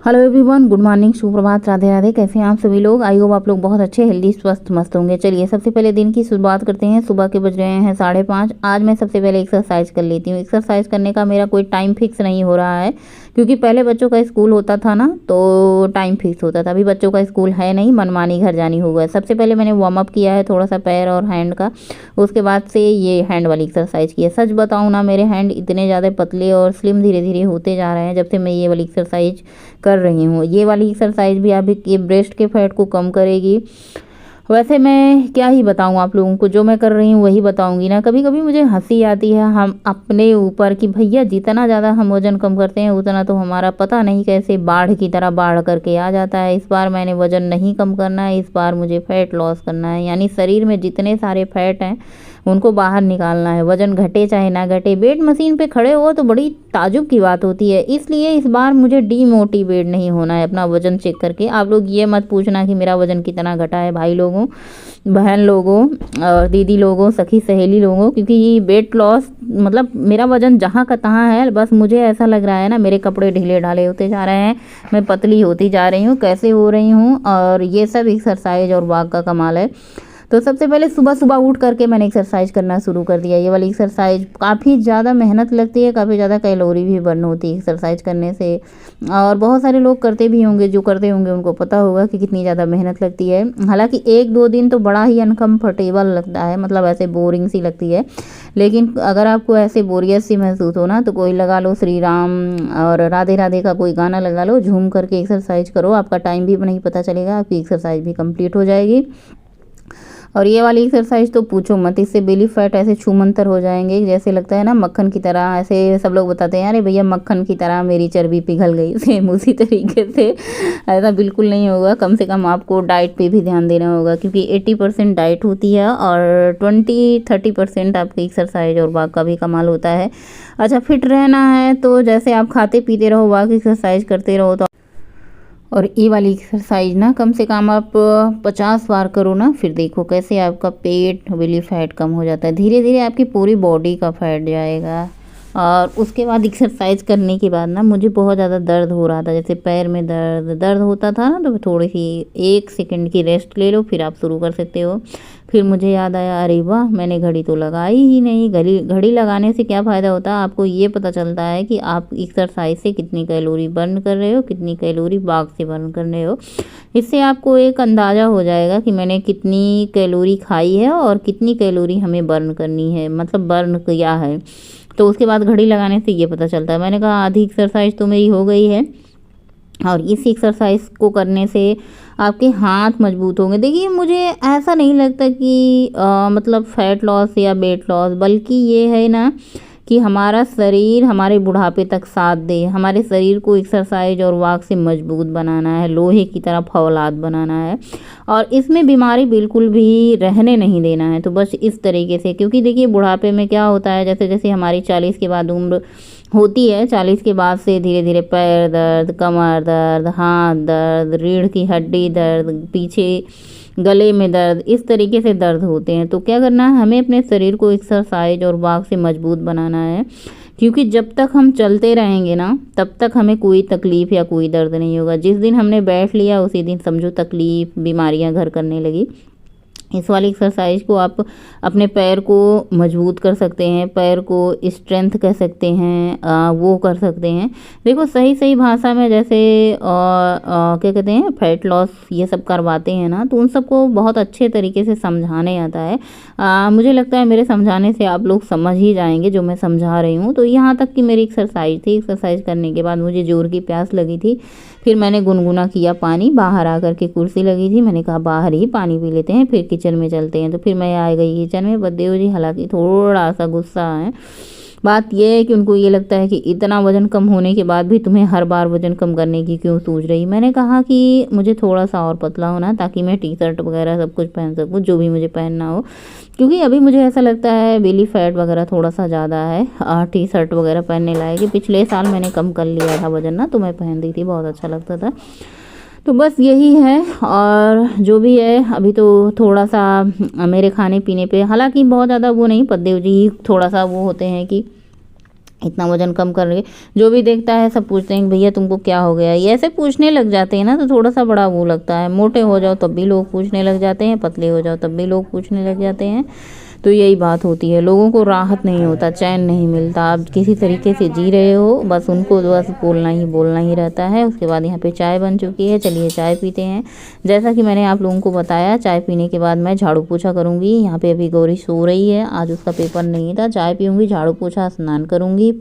Hello everyone, good morning, सुप्रभात, राधे राधे। कैसे हैं आप सभी लोग? आई होप आप लोग बहुत अच्छे, हेल्दी, स्वस्थ, मस्त होंगे। चलिए सबसे पहले दिन की शुरुआत करते हैं। सुबह के बज रहे हैं 5:30। आज मैं सबसे पहले एक्सरसाइज कर लेती हूँ। एक्सरसाइज करने का मेरा कोई टाइम फिक्स नहीं हो रहा है, क्योंकि पहले बच्चों का स्कूल होता था ना, तो टाइम फिक्स होता था। अभी बच्चों का स्कूल है नहीं, मनमानी घर जानी होगा। सबसे पहले मैंने वार्म अप किया है थोड़ा सा पैर और हैंड का। उसके बाद से ये हैंड वाली एक्सरसाइज की है। सच बताऊँ ना, मेरे हैंड इतने ज़्यादा पतले और स्लिम धीरे धीरे होते जा रहे हैं जब से मैं ये वाली एक्सरसाइज कर रही हूँ। ये वाली एक्सरसाइज भी आप ये ब्रेस्ट के फैट को कम करेगी। वैसे मैं क्या ही बताऊँ आप लोगों को, जो मैं कर रही हूँ वही बताऊँगी ना। कभी कभी मुझे हंसी आती है हम अपने ऊपर कि भैया जितना ज़्यादा हम वज़न कम करते हैं उतना तो हमारा पता नहीं कैसे बाढ़ की तरह बाढ़ करके आ जाता है। इस बार मैंने वज़न नहीं कम करना है, इस बार मुझे फ़ैट लॉस करना है। यानी शरीर में जितने सारे फैट हैं उनको बाहर निकालना है। वज़न घटे चाहे ना घटे, वेट मशीन पे खड़े हो तो बड़ी ताजुब की बात होती है। इसलिए इस बार मुझे डीमोटिवेट नहीं होना है अपना वज़न चेक करके। आप लोग ये मत पूछना कि मेरा वज़न कितना घटा है, भाई लोगों, बहन लोगों और दीदी लोगों, सखी सहेली लोगों, क्योंकि ये वेट लॉस मतलब मेरा वज़न जहाँ का तहाँ है। बस मुझे ऐसा लग रहा है ना, मेरे कपड़े ढीले ढाले होते जा रहे हैं, मैं पतली होती जा रही हूँ। कैसे हो रही हूँ? और ये सब एक्सरसाइज और वॉक का कमाल है। तो सबसे पहले सुबह सुबह उठ करके मैंने एक्सरसाइज करना शुरू कर दिया। ये वाली एक्सरसाइज काफ़ी ज़्यादा मेहनत लगती है, काफ़ी ज़्यादा कैलोरी भी बर्न होती है एक्सरसाइज करने से। और बहुत सारे लोग करते भी होंगे, जो करते होंगे उनको पता होगा कि कितनी ज़्यादा मेहनत लगती है। हालांकि 1-2 दिन तो बड़ा ही अनकम्फर्टेबल लगता है, मतलब ऐसे बोरिंग सी लगती है। लेकिन अगर आपको ऐसे बोरियत सी महसूस हो ना, तो कोई लगा लो श्री राम और राधे राधे का कोई गाना लगा लो, झूम करके एक्सरसाइज करो। आपका टाइम भी नहीं पता चलेगा, आपकी एक्सरसाइज भी कंप्लीट हो जाएगी। और ये वाली एक्सरसाइज तो पूछो मत, इससे बेली फैट ऐसे छूमंतर हो जाएंगे, जैसे लगता है ना मक्खन की तरह। ऐसे सब लोग बताते हैं अरे भैया मक्खन की तरह मेरी चर्बी पिघल गई। सेम उसी तरीके से ऐसा बिल्कुल नहीं होगा। कम से कम आपको डाइट पे भी ध्यान देना होगा, क्योंकि 80% डाइट होती है और 20-30% आपकी एक्सरसाइज और वॉक का भी कमाल होता है। अच्छा, फिट रहना है तो जैसे आप खाते पीते रहो, वॉक एक्सरसाइज करते रहो। तो और ये वाली एक्सरसाइज ना कम से कम आप 50 बार करो ना, फिर देखो कैसे आपका पेट, बेली फैट कम हो जाता है। धीरे धीरे आपकी पूरी बॉडी का फैट जाएगा। और उसके बाद एक्सरसाइज करने के बाद ना मुझे बहुत ज़्यादा दर्द हो रहा था, जैसे पैर में दर्द दर्द होता था ना, तो थोड़ी सी 1 सेकंड की रेस्ट ले लो, फिर आप शुरू कर सकते हो। फिर मुझे याद आया, अरे वाह मैंने घड़ी तो लगाई ही नहीं। घड़ी लगाने से क्या फ़ायदा होता है? आपको ये पता चलता है कि आप एक्सरसाइज से कितनी कैलोरी बर्न कर रहे हो, कितनी कैलोरी वॉक से बर्न कर रहे हो। इससे आपको एक अंदाज़ा हो जाएगा कि मैंने कितनी कैलोरी खाई है और कितनी कैलोरी हमें बर्न करनी है, मतलब बर्न किया है। तो उसके बाद घड़ी लगाने से ये पता चलता है। मैंने कहा आधी एक्सरसाइज तो मेरी हो गई है, और इस एक्सरसाइज को करने से आपके हाथ मजबूत होंगे। देखिए मुझे ऐसा नहीं लगता कि मतलब फैट लॉस या वेट लॉस, बल्कि ये है ना कि हमारा शरीर हमारे बुढ़ापे तक साथ दे। हमारे शरीर को एक्सरसाइज और वॉक से मजबूत बनाना है, लोहे की तरह फौलाद बनाना है, और इसमें बीमारी बिल्कुल भी रहने नहीं देना है। तो बस इस तरीके से, क्योंकि देखिए बुढ़ापे में क्या होता है, जैसे जैसे हमारी 40 के बाद उम्र होती है, 40 के बाद से धीरे धीरे पैर दर्द, कमर दर्द, हाथ दर्द, रीढ़ की हड्डी दर्द, पीछे गले में दर्द, इस तरीके से दर्द होते हैं। तो क्या करना है, हमें अपने शरीर को एक्सरसाइज और वॉक से मजबूत बनाना है, क्योंकि जब तक हम चलते रहेंगे ना तब तक हमें कोई तकलीफ़ या कोई दर्द नहीं होगा। जिस दिन हमने बैठ लिया उसी दिन समझो तकलीफ़, बीमारियां घर करने लगी। इस वाली एक्सरसाइज को आप अपने पैर को मजबूत कर सकते हैं, पैर को स्ट्रेंथ कह सकते हैं, वो कर सकते हैं। देखो सही सही भाषा में जैसे क्या कहते हैं, फैट लॉस ये सब करवाते हैं ना, तो उन सबको बहुत अच्छे तरीके से समझाने आता है। मुझे लगता है मेरे समझाने से आप लोग समझ ही जाएंगे जो मैं समझा रही हूँ। तो यहाँ तक कि मेरी एक्सरसाइज थी, एक्सरसाइज करने के बाद मुझे जोर की प्यास लगी थी। फिर मैंने गुनगुना किया पानी, बाहर आकर के कुर्सी लगी थी, मैंने कहा बाहर ही पानी पी लेते हैं, फिर किचन में चलते हैं। तो फिर मैं आ गई किचन में। बद्देव जी हालांकि थोड़ा सा गुस्सा है। बात यह है कि उनको ये लगता है कि इतना वज़न कम होने के बाद भी तुम्हें हर बार वज़न कम करने की क्यों सोच रही। मैंने कहा कि मुझे थोड़ा सा और पतला होना, ताकि मैं टी शर्ट वगैरह सब कुछ पहन सकूँ, जो भी मुझे पहनना हो। क्योंकि अभी मुझे ऐसा लगता है बेली फैट वगैरह थोड़ा सा ज़्यादा है, टी शर्ट वगैरह पहनने लायक। पिछले साल मैंने कम कर लिया था वज़न ना, तो मैं पहनती थी, बहुत अच्छा लगता था। तो बस यही है। और जो भी है अभी तो थोड़ा सा मेरे खाने पीने पे, हालांकि बहुत ज़्यादा वो नहीं, पद्देव जी थोड़ा सा वो होते हैं कि इतना वजन कम कर रही है। जो भी देखता है सब पूछते हैं कि भैया तुमको क्या हो गया, ये ऐसे पूछने लग जाते हैं ना, तो थोड़ा सा बड़ा वो लगता है। मोटे हो जाओ तब भी लोग पूछने लग जाते हैं, पतले हो जाओ तब भी लोग पूछने लग जाते हैं। तो यही बात होती है, लोगों को राहत नहीं होता, चैन नहीं मिलता। आप किसी तरीके से जी रहे हो, बस उनको बस बोलना ही रहता है। उसके बाद यहाँ पे चाय बन चुकी है, चलिए चाय पीते हैं। जैसा कि मैंने आप लोगों को बताया, चाय पीने के बाद मैं झाड़ू पोछा करूँगी। यहाँ पे अभी गौरी सो रही है, आज उसका पेपर नहीं था। चाय पीऊँगी, झाड़ू पोछा, स्नान करूँगी।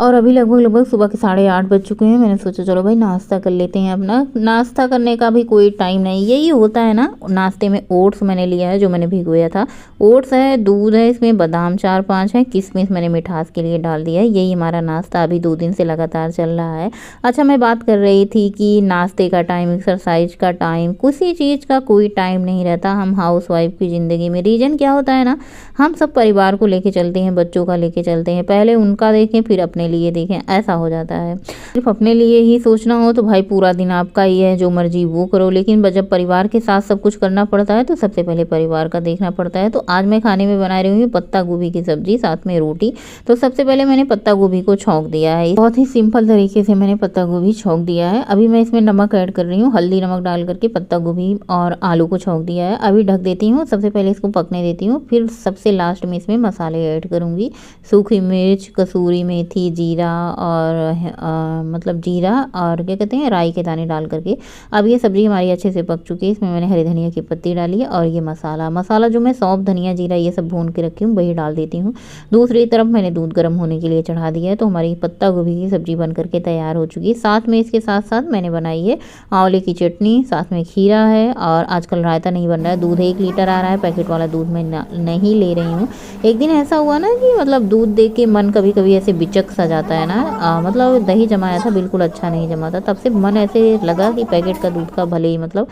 और अभी लगभग सुबह के 8:30 बज चुके हैं। मैंने सोचा चलो भाई नाश्ता कर लेते हैं अपना। नाश्ता करने का भी कोई टाइम नहीं, यही होता है ना। नाश्ते में ओट्स मैंने लिया है, जो मैंने भिगोया था। ओट्स है, दूध है, इसमें बादाम 4-5 है, किशमिश मैंने मिठास के लिए डाल दिया है। यही हमारा नाश्ता अभी 2 दिन से लगातार चल रहा है। अच्छा, मैं बात कर रही थी कि नाश्ते का टाइम, एक्सरसाइज का टाइम, किसी चीज़ का कोई टाइम नहीं रहता हम हाउस वाइफ की ज़िंदगी में। रीज़न क्या होता है ना, हम सब परिवार को लेके चलते हैं, बच्चों का लेके चलते हैं, पहले उनका देखें फिर अपने लिए देखें, ऐसा हो जाता है। सिर्फ अपने लिए ही सोचना हो तो भाई पूरा दिन आपका ही है, जो मर्जी वो करो। लेकिन जब परिवार के साथ सब कुछ करना पड़ता है तो सबसे पहले परिवार का देखना पड़ता है। तो आज मैं खाने में बना रही हूँ पत्ता गोभी की सब्जी, साथ में रोटी। तो सबसे पहले मैंने पत्ता गोभी को छौंक दिया है, बहुत ही सिंपल तरीके से मैंने पत्ता गोभी छौंक दिया है। अभी मैं इसमें नमक ऐड कर रही हूँ, हल्दी नमक डाल करके पत्ता गोभी और आलू को छौंक दिया है। अभी ढक देती हूँ, सबसे पहले इसको पकने देती हूँ, फिर सबसे लास्ट में इसमें मसाले ऐड करूँगी। सूखी मिर्च, कसूरी मेथी, जीरा और मतलब जीरा और क्या कहते हैं, राई के दाने डाल करके। अब ये सब्ज़ी हमारी अच्छे से पक चुकी है। इसमें मैंने हरी धनिया की पत्ती डाली है और ये मसाला जो मैं सौंफ, धनिया, जीरा ये सब भून के रखी हूँ वही डाल देती हूँ। दूसरी तरफ मैंने दूध गर्म होने के लिए चढ़ा दिया है। तो हमारी पत्ता गोभी की सब्ज़ी बन करके तैयार हो चुकी है। साथ में इसके साथ साथ मैंने बनाई है आंवले की चटनी, साथ में खीरा है। और आजकल रायता नहीं बन रहा है, दूध 1 लीटर आ रहा है, पैकेट वाला दूध मैं नहीं ले रही हूँ। एक दिन ऐसा हुआ ना कि मतलब दूध देख के मन कभी कभी ऐसे बिचक सा जाता है ना। मतलब दही जमाया था, बिल्कुल अच्छा नहीं जमा था। तब से मन ऐसे लगा कि पैकेट का दूध का भले ही मतलब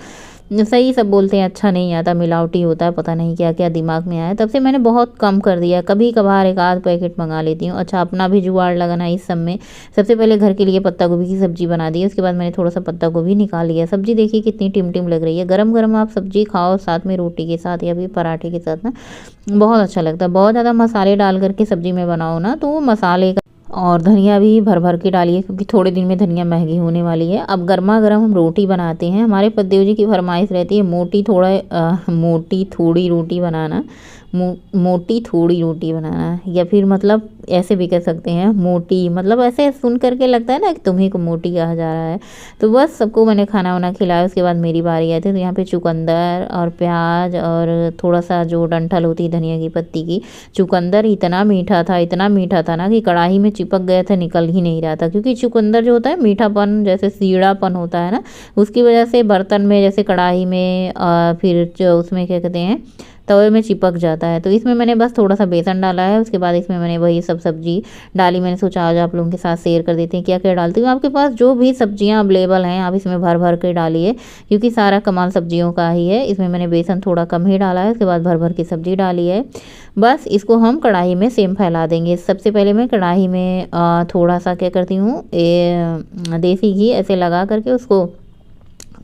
सही, सब बोलते हैं अच्छा नहीं आता, मिलावटी होता है, पता नहीं क्या क्या दिमाग में आया। तब से मैंने बहुत कम कर दिया, कभी कभार 1 आध पैकेट मंगा लेती हूँ। अच्छा, अपना भी जुगाड़ लगाना इस सब में। सबसे पहले घर के लिए पत्ता गोभी की सब्ज़ी बना दी, उसके बाद मैंने थोड़ा सा पत्ता गोभी निकाल लिया। सब्ज़ी देखिए कितनी टिम लग रही है। गरम गरम आप सब्ज़ी खाओ साथ में रोटी के साथ या फिर पराठे के साथ ना, बहुत अच्छा लगता है। बहुत ज़्यादा मसाले डाल करके सब्ज़ी में बनाओ ना तो मसाले का, और धनिया भी भर भर के डालिए क्योंकि थोड़े दिन में धनिया महंगी होने वाली है। अब गर्मा गर्म हम रोटी बनाते हैं। हमारे पतिदेव जी की फरमाइश रहती है मोटी थोड़ी रोटी बनाना, मोटी थोड़ी रोटी बनाना, या फिर मतलब ऐसे भी कह सकते हैं मोटी, मतलब ऐसे सुन करके लगता है ना कि तुम्ही को मोटी कहा जा रहा है। तो बस सबको मैंने खाना वाना खिलाया। उसके बाद मेरी बारी आई थी, तो यहाँ पे चुकंदर और प्याज और थोड़ा सा जो डंठल होती है धनिया की पत्ती की। चुकंदर इतना मीठा था ना कि कढ़ाई में चिपक गया था, निकल ही नहीं रहा था। क्योंकि चुकंदर जो होता है मीठापन, जैसे सीढ़ापन होता है ना, उसकी वजह से बर्तन में, जैसे कढ़ाई में, फिर जो उसमें क्या कहते हैं तवे में चिपक जाता है। तो इसमें मैंने बस थोड़ा सा बेसन डाला है। उसके बाद इसमें मैंने वही सब सब्जी डाली। मैंने सोचा आज आप लोगों के साथ शेयर कर देते हैं क्या क्या डालती हूँ। आपके पास जो भी सब्जियाँ अवेलेबल हैं आप इसमें भर भर के डालिए, क्योंकि सारा कमाल सब्जियों का ही है। इसमें मैंने बेसन थोड़ा कम ही डाला है। उसके बाद भर भर की सब्जी डाली है। बस इसको हम कढ़ाई में सेम फैला देंगे। सबसे पहले मैं कढ़ाई में थोड़ा सा क्या करती हूँ, देसी घी ऐसे लगा करके उसको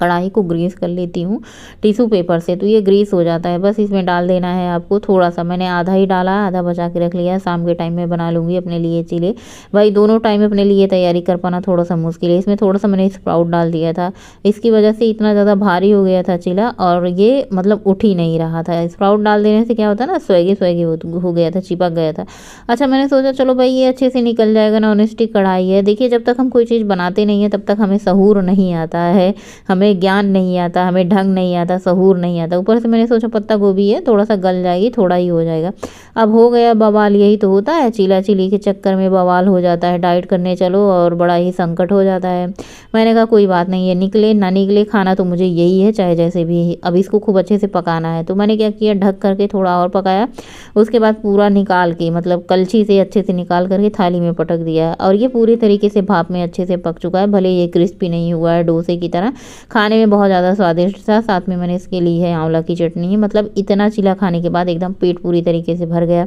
कढ़ाई को ग्रीस कर लेती हूँ टिश्यू पेपर से, तो ये ग्रीस हो जाता है। बस इसमें डाल देना है आपको थोड़ा सा। मैंने आधा ही डाला, आधा बचा के रख लिया। शाम के टाइम में बना लूँगी अपने लिए चीले। भाई दोनों टाइम अपने लिए तैयारी कर पाना थोड़ा सा मुश्किल है। इसमें थोड़ा सा मैंने स्प्राउट डाल दिया था, इसकी वजह से इतना ज़्यादा भारी हो गया था चीला और ये मतलब उठ ही नहीं रहा था। स्प्राउट डाल देने से क्या होता है ना, स्वैगी हो गया था, चिपक गया था। अच्छा, मैंने सोचा चलो भाई ये अच्छे से निकल जाएगा, नॉन स्टिक कढ़ाई है। देखिए जब तक हम कोई चीज़ बनाते नहीं हैं तब तक हमें सहूर नहीं आता है, हमें हमें ज्ञान नहीं आता, हमें ढंग नहीं आता, सहूर नहीं आता। ऊपर से मैंने सोचा पत्ता गोभी है, थोड़ा सा गल जाएगी, थोड़ा ही हो जाएगा। अब हो गया बवाल। यही तो होता है, चीला चीली के चक्कर में बवाल हो जाता है। डाइट करने चलो और बड़ा ही संकट हो जाता है। मैंने कहा कोई बात नहीं है, निकले ना निकले, खाना तो मुझे यही है चाहे जैसे भी। अब इसको खूब अच्छे से पकाना है। तो मैंने क्या किया, ढक करके थोड़ा और पकाया। उसके बाद पूरा निकाल के, मतलब कलछी से अच्छे से निकाल करके थाली में पटक दिया। और ये पूरी तरीके से भाप में अच्छे से पक चुका है। भले ये क्रिस्पी नहीं हुआ है डोसे की तरह, खाने में बहुत ज़्यादा स्वादिष्ट था। साथ में मैंने इसके ली है आंवला की चटनी। मतलब इतना चीला खाने के बाद एकदम पेट पूरी तरीके से भर गया।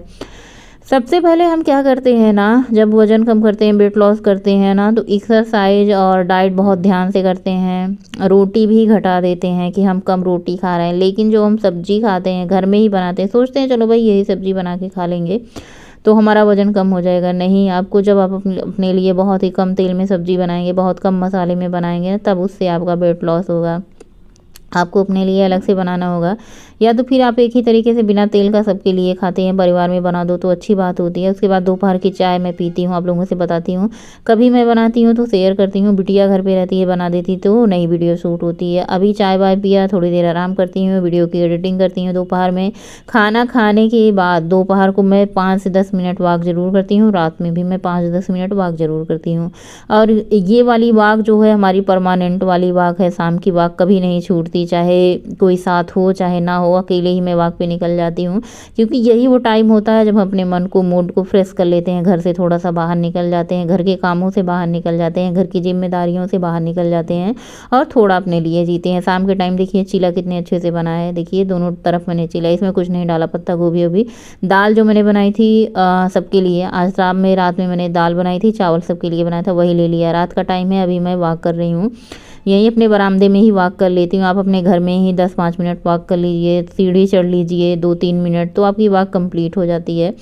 सबसे पहले हम क्या करते हैं ना, जब वज़न कम करते हैं, वेट लॉस करते हैं ना, तो एक्सरसाइज और डाइट बहुत ध्यान से करते हैं। रोटी भी घटा देते हैं कि हम कम रोटी खा रहे हैं। लेकिन जो हम सब्जी खाते हैं, घर में ही बनाते हैं, सोचते हैं चलो भाई यही सब्जी बना के खा लेंगे तो हमारा वज़न कम हो जाएगा। नहीं, आपको जब आप अपने लिए बहुत ही कम तेल में सब्जी बनाएंगे, बहुत कम मसाले में बनाएंगे, तब उससे आपका वेट लॉस होगा। आपको अपने लिए अलग से बनाना होगा, या तो फिर आप एक ही तरीके से बिना तेल का सबके लिए खाते हैं, परिवार में बना दो तो अच्छी बात होती है। उसके बाद दोपहर की चाय मैं पीती हूँ, आप लोगों से बताती हूँ। कभी मैं बनाती हूँ तो शेयर करती हूँ, बिटिया घर पे रहती है, बना देती तो नई वीडियो शूट होती है। अभी चाय वाय पिया, थोड़ी देर आराम करती हूँ, वीडियो की एडिटिंग करती हूँ। दोपहर में खाना खाने के बाद दोपहर को मैं 5 से 10 मिनट वॉक ज़रूर करती हूँ। रात में भी मैं 5 से 10 मिनट वॉक ज़रूर करती हूँ। और ये वाली वॉक जो है हमारी परमानेंट वाली वॉक है, शाम की वॉक कभी नहीं छूटती, चाहे कोई साथ हो चाहे ना हो, अकेले ही मैं वॉक पे निकल जाती हूँ। क्योंकि यही वो टाइम होता है जब हम अपने मन को, मूड को फ्रेश कर लेते हैं, घर से थोड़ा सा बाहर निकल जाते हैं, घर के कामों से बाहर निकल जाते हैं, घर की जिम्मेदारियों से बाहर निकल जाते हैं और थोड़ा अपने लिए जीते हैं। शाम के टाइम देखिए चीला कितने अच्छे से बना है, देखिए दोनों तरफ मैंने चीला, इसमें कुछ नहीं डाला, पत्ता गोभी अभी। दाल जो मैंने बनाई थी सबके लिए, आज रात में मैंने दाल बनाई थी, चावल सबके लिए बनाया था, वही ले लिया। रात का टाइम है, अभी मैं वॉक कर रही हूँ, यहीं अपने बरामदे में ही वॉक कर लेती हूँ। आप अपने घर में ही 10-5 मिनट वॉक कर लीजिए, सीढ़ी चढ़ लीजिए 2-3 मिनट, तो आपकी वॉक कंप्लीट हो जाती है।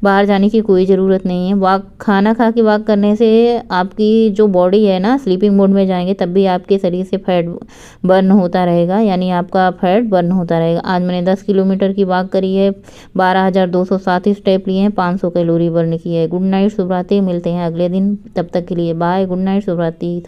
बाहर जाने की कोई ज़रूरत नहीं है। वॉक, खाना खा के वॉक करने से आपकी जो बॉडी है ना, स्लीपिंग मोड में जाएंगे तब भी आपके शरीर से फैट बर्न होता रहेगा, यानी आपका फैट बर्न होता रहेगा। आज मैंने 10 किलोमीटर की वॉक करी है, 12,207 स्टेप लिए हैं, 500 कैलोरी बर्न की है। गुड नाइट, शुभ रात्रि, मिलते हैं अगले दिन, तब तक के लिए बाय, गुड नाइट, शुभ रात्रि।